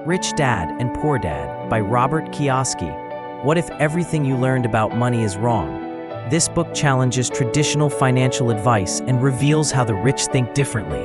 Rich Dad and Poor Dad by Robert Kiyosaki. What if everything you learned about money is wrong? This book challenges traditional financial advice and reveals how the rich think differently.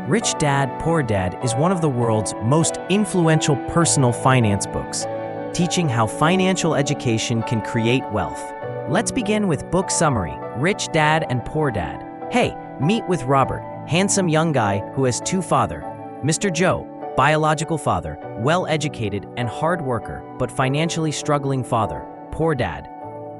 Rich Dad, Poor Dad is one of the world's most influential personal finance books, teaching how financial education can create wealth. Let's begin with book summary, Rich Dad and Poor Dad. Hey, meet with Robert, handsome young guy who has two fathers. Mr. Joe, biological father, well-educated and hard worker, but financially struggling father, poor dad.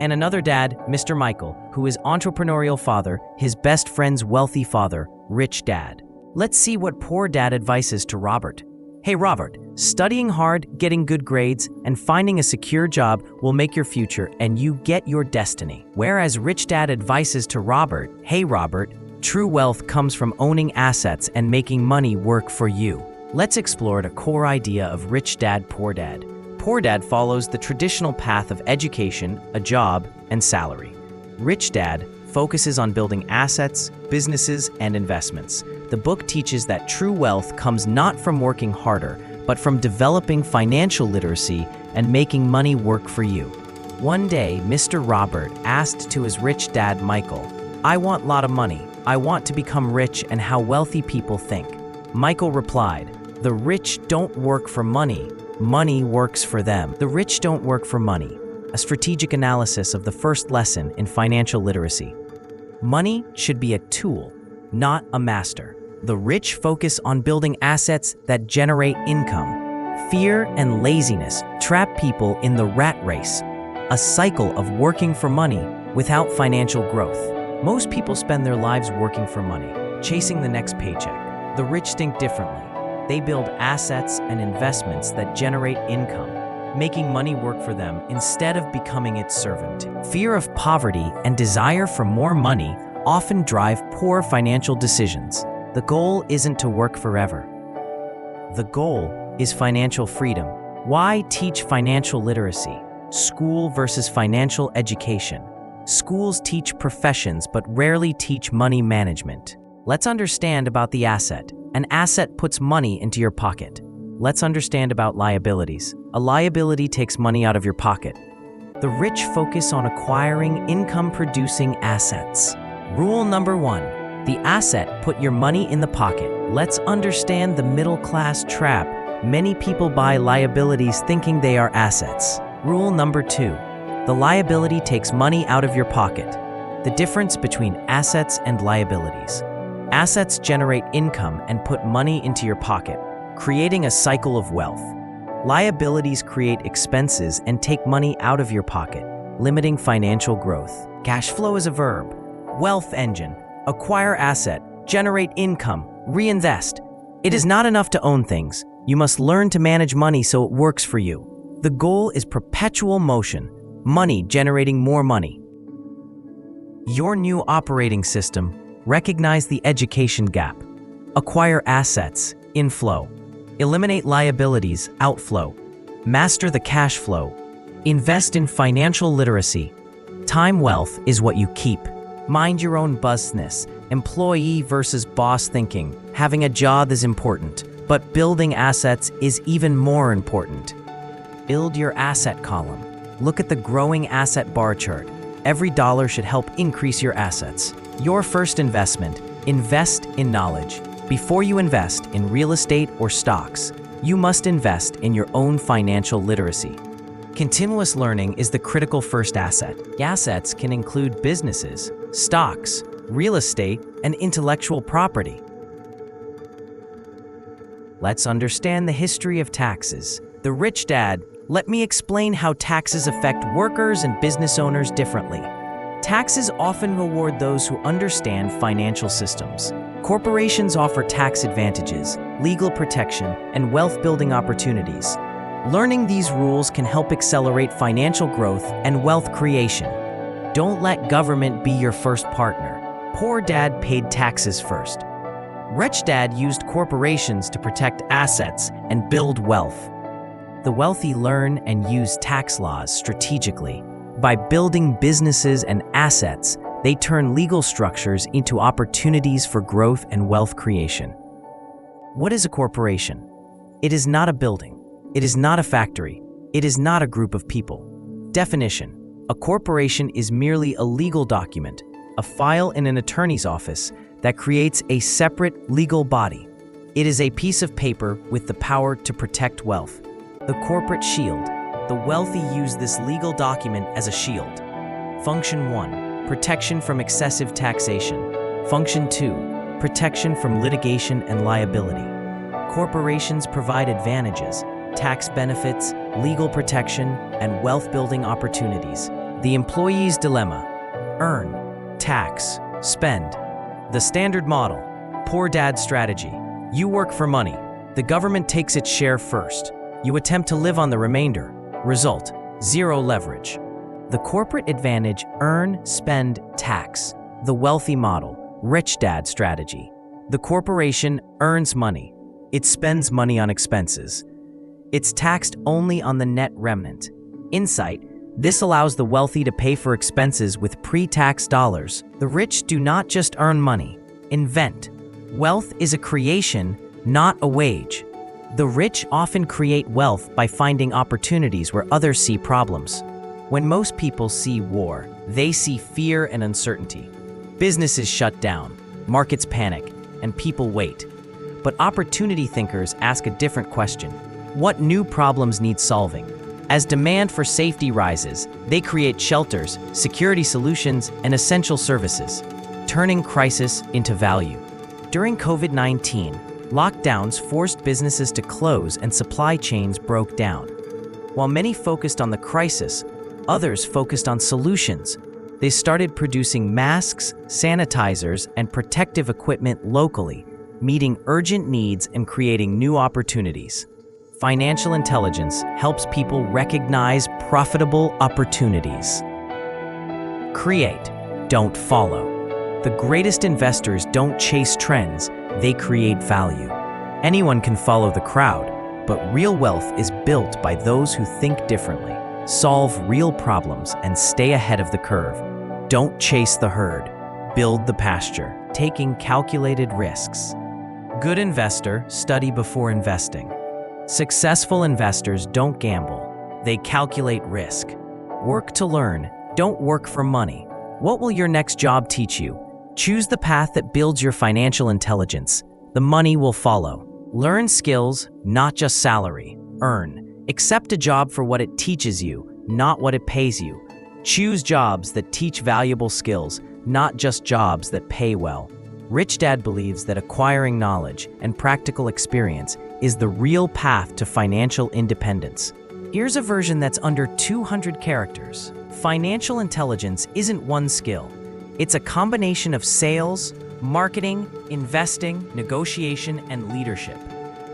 And another dad, Mr. Michael, who is entrepreneurial father, his best friend's wealthy father, rich dad. Let's see what Poor Dad advises to Robert. Hey Robert, studying hard, getting good grades, and finding a secure job will make your future and you get your destiny. Whereas Rich Dad advises to Robert, hey Robert, true wealth comes from owning assets and making money work for you. Let's explore the core idea of Rich Dad, Poor Dad. Poor Dad follows the traditional path of education, a job, and salary. Rich Dad focuses on building assets, businesses, and investments. The book teaches that true wealth comes not from working harder, but from developing financial literacy and making money work for you. One day, Mr. Robert asked to his rich dad, Michael, "I want a lot of money. I want to become rich and how wealthy people think." Michael replied, "The rich don't work for money. Money works for them." The rich don't work for money. A strategic analysis of the first lesson in financial literacy. Money should be a tool, not a master. The rich focus on building assets that generate income. Fear and laziness trap people in the rat race, a cycle of working for money without financial growth. Most people spend their lives working for money, chasing the next paycheck. The rich think differently. They build assets and investments that generate income, making money work for them instead of becoming its servant. Fear of poverty and desire for more money often drive poor financial decisions. The goal isn't to work forever. The goal is financial freedom. Why teach financial literacy? School versus financial education. Schools teach professions but rarely teach money management. Let's understand about the asset. An asset puts money into your pocket. Let's understand about liabilities. A liability takes money out of your pocket. The rich focus on acquiring income-producing assets. Rule number 1. The asset put your money in the pocket. Let's understand the middle-class trap. Many people buy liabilities thinking they are assets. Rule number 2. The liability takes money out of your pocket. The difference between assets and liabilities. Assets generate income and put money into your pocket, creating a cycle of wealth. Liabilities create expenses and take money out of your pocket, limiting financial growth. Cash flow is a verb. Wealth engine. Acquire asset, generate income, reinvest. It is not enough to own things. You must learn to manage money so it works for you. The goal is perpetual motion. Money generating more money. Your new operating system. Recognize the education gap. Acquire assets, inflow. Eliminate liabilities, outflow. Master the cash flow. Invest in financial literacy. Time wealth is what you keep. Mind your own business. Employee versus boss thinking. Having a job is important, but building assets is even more important. Build your asset column. Look at the growing asset bar chart. Every dollar should help increase your assets. Your first investment, invest in knowledge. Before you invest in real estate or stocks, you must invest in your own financial literacy. Continuous learning is the critical first asset. Assets can include businesses, stocks, real estate, and intellectual property. Let's understand the history of taxes. The Rich Dad. Let me explain how taxes affect workers and business owners differently. Taxes often reward those who understand financial systems. Corporations offer tax advantages, legal protection, and wealth-building opportunities. Learning these rules can help accelerate financial growth and wealth creation. Don't let government be your first partner. Poor Dad paid taxes first. Rich Dad used corporations to protect assets and build wealth. The wealthy learn and use tax laws strategically. By building businesses and assets, they turn legal structures into opportunities for growth and wealth creation. What is a corporation? It is not a building. It is not a factory. It is not a group of people. Definition: a corporation is merely a legal document, a file in an attorney's office that creates a separate legal body. It is a piece of paper with the power to protect wealth. The corporate shield. The wealthy use this legal document as a shield. Function 1. Protection from excessive taxation. Function 2. Protection from litigation and liability. Corporations provide advantages, tax benefits, legal protection, and wealth-building opportunities. The employee's dilemma: earn, tax, spend. The standard model: poor dad strategy. You work for money. The government takes its share first. You attempt to live on the remainder. Result: zero leverage. The corporate advantage: earn, spend, tax. The wealthy model: rich dad strategy. The corporation earns money. It spends money on expenses. It's taxed only on the net remnant. Insight: this allows the wealthy to pay for expenses with pre-tax dollars. The rich do not just earn money, invent. Wealth is a creation, not a wage. The rich often create wealth by finding opportunities where others see problems. When most people see war, they see fear and uncertainty. Businesses shut down, markets panic, and people wait. But opportunity thinkers ask a different question: what new problems need solving? As demand for safety rises, they create shelters, security solutions, and essential services, turning crisis into value. During COVID-19, lockdowns forced businesses to close and supply chains broke down. While many focused on the crisis, others focused on solutions. They started producing masks, sanitizers, and protective equipment locally, meeting urgent needs and creating new opportunities. Financial intelligence helps people recognize profitable opportunities. Create, don't follow. The greatest investors don't chase trends, they create value. Anyone can follow the crowd, but real wealth is built by those who think differently, solve real problems, and stay ahead of the curve. Don't chase the herd, build the pasture, taking calculated risks. Good investor, study before investing. Successful investors don't gamble, they calculate risk. Work to learn, don't work for money. What will your next job teach you? Choose the path that builds your financial intelligence. The money will follow. Learn skills, not just salary. Earn. Accept a job for what it teaches you, not what it pays you. Choose jobs that teach valuable skills, not just jobs that pay well. Rich Dad believes that acquiring knowledge and practical experience is the real path to financial independence. Here's a version that's under 200 characters. Financial intelligence isn't one skill. It's a combination of sales, marketing, investing, negotiation, and leadership.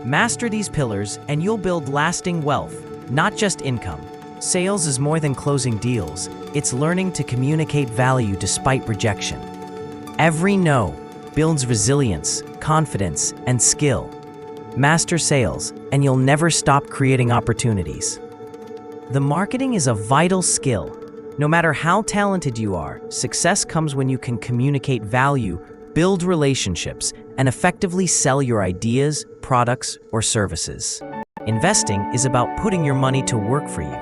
Master these pillars and you'll build lasting wealth, not just income. Sales is more than closing deals. It's learning to communicate value despite rejection. Every no builds resilience, confidence, and skill. Master sales, and you'll never stop creating opportunities. The marketing is a vital skill. No matter how talented you are, success comes when you can communicate value, build relationships, and effectively sell your ideas, products, or services. Investing is about putting your money to work for you.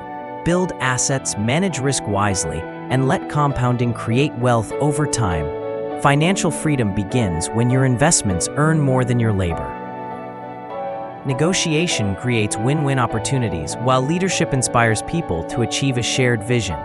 Build assets, manage risk wisely, and let compounding create wealth over time. Financial freedom begins when your investments earn more than your labor. Negotiation creates win-win opportunities, while leadership inspires people to achieve a shared vision.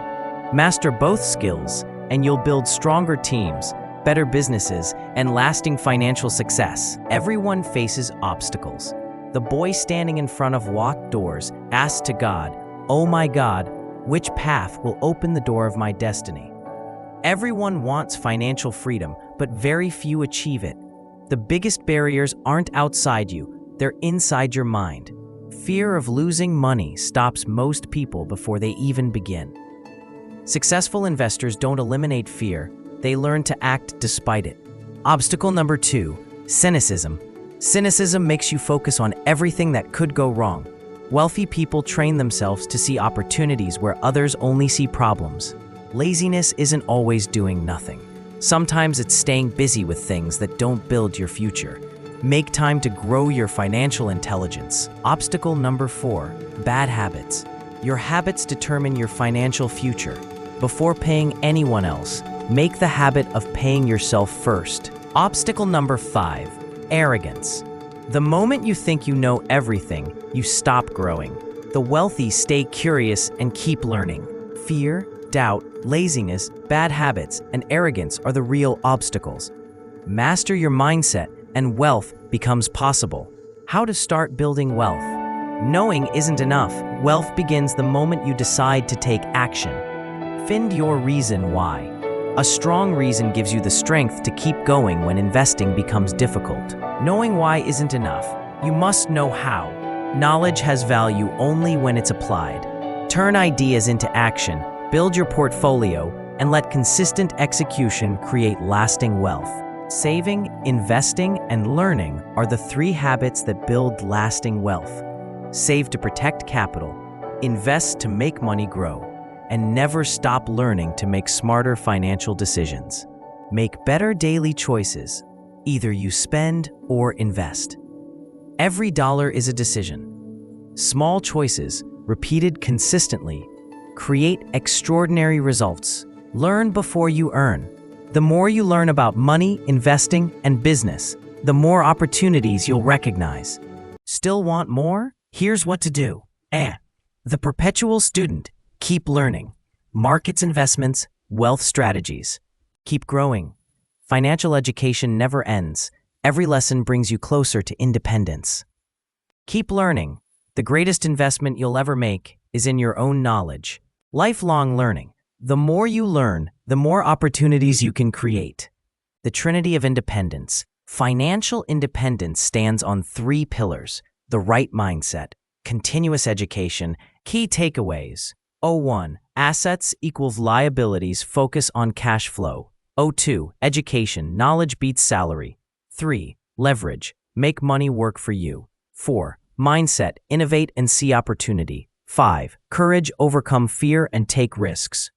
Master both skills, and you'll build stronger teams, better businesses, and lasting financial success. Everyone faces obstacles. The boy standing in front of locked doors asks to God, "Oh my God, which path will open the door of my destiny?" Everyone wants financial freedom, but very few achieve it. The biggest barriers aren't outside you, they're inside your mind. Fear of losing money stops most people before they even begin. Successful investors don't eliminate fear, they learn to act despite it. Obstacle number 2, cynicism. Cynicism makes you focus on everything that could go wrong. Wealthy people train themselves to see opportunities where others only see problems. Laziness isn't always doing nothing. Sometimes it's staying busy with things that don't build your future. Make time to grow your financial intelligence. Obstacle number 4, bad habits. Your habits determine your financial future. Before paying anyone else, make the habit of paying yourself first. Obstacle number 5, arrogance. The moment you think you know everything, you stop growing. The wealthy stay curious and keep learning. Fear, doubt, laziness, bad habits, and arrogance are the real obstacles. Master your mindset and wealth becomes possible. How to start building wealth? Knowing isn't enough. Wealth begins the moment you decide to take action. Find your reason why. A strong reason gives you the strength to keep going when investing becomes difficult. Knowing why isn't enough. You must know how. Knowledge has value only when it's applied. Turn ideas into action, build your portfolio, and let consistent execution create lasting wealth. Saving, investing, and learning are the 3 habits that build lasting wealth. Save to protect capital, invest to make money grow, and never stop learning to make smarter financial decisions. Make better daily choices. Either you spend or invest. Every dollar is a decision. Small choices, repeated consistently, create extraordinary results. Learn before you earn. The more you learn about money, investing, and business, the more opportunities you'll recognize. Still want more? Here's what to do. The perpetual student. Keep learning. Markets, investments, wealth strategies. Keep growing. Financial education never ends. Every lesson brings you closer to independence. Keep learning. The greatest investment you'll ever make is in your own knowledge. Lifelong learning. The more you learn, the more opportunities you can create. The Trinity of Independence. Financial independence stands on 3 pillars: the right mindset, continuous education. Key takeaways. 01. Assets equals liabilities. Focus on cash flow. 02. Education. Knowledge beats salary. 3. Leverage. Make money work for you. 4. Mindset. Innovate and see opportunity. 5. Courage. Overcome fear and take risks.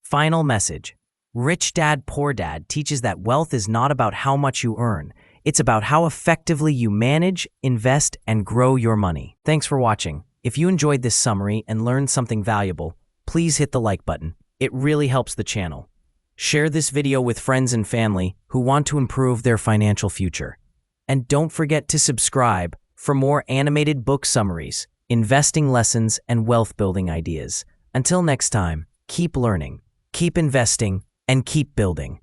Final message. Rich Dad, Poor Dad teaches that wealth is not about how much you earn. It's about how effectively you manage, invest, and grow your money. Thanks for watching. If you enjoyed this summary and learned something valuable, please hit the like button. It really helps the channel. Share this video with friends and family who want to improve their financial future. And don't forget to subscribe for more animated book summaries, investing lessons, and wealth building ideas. Until next time, keep learning, keep investing, and keep building.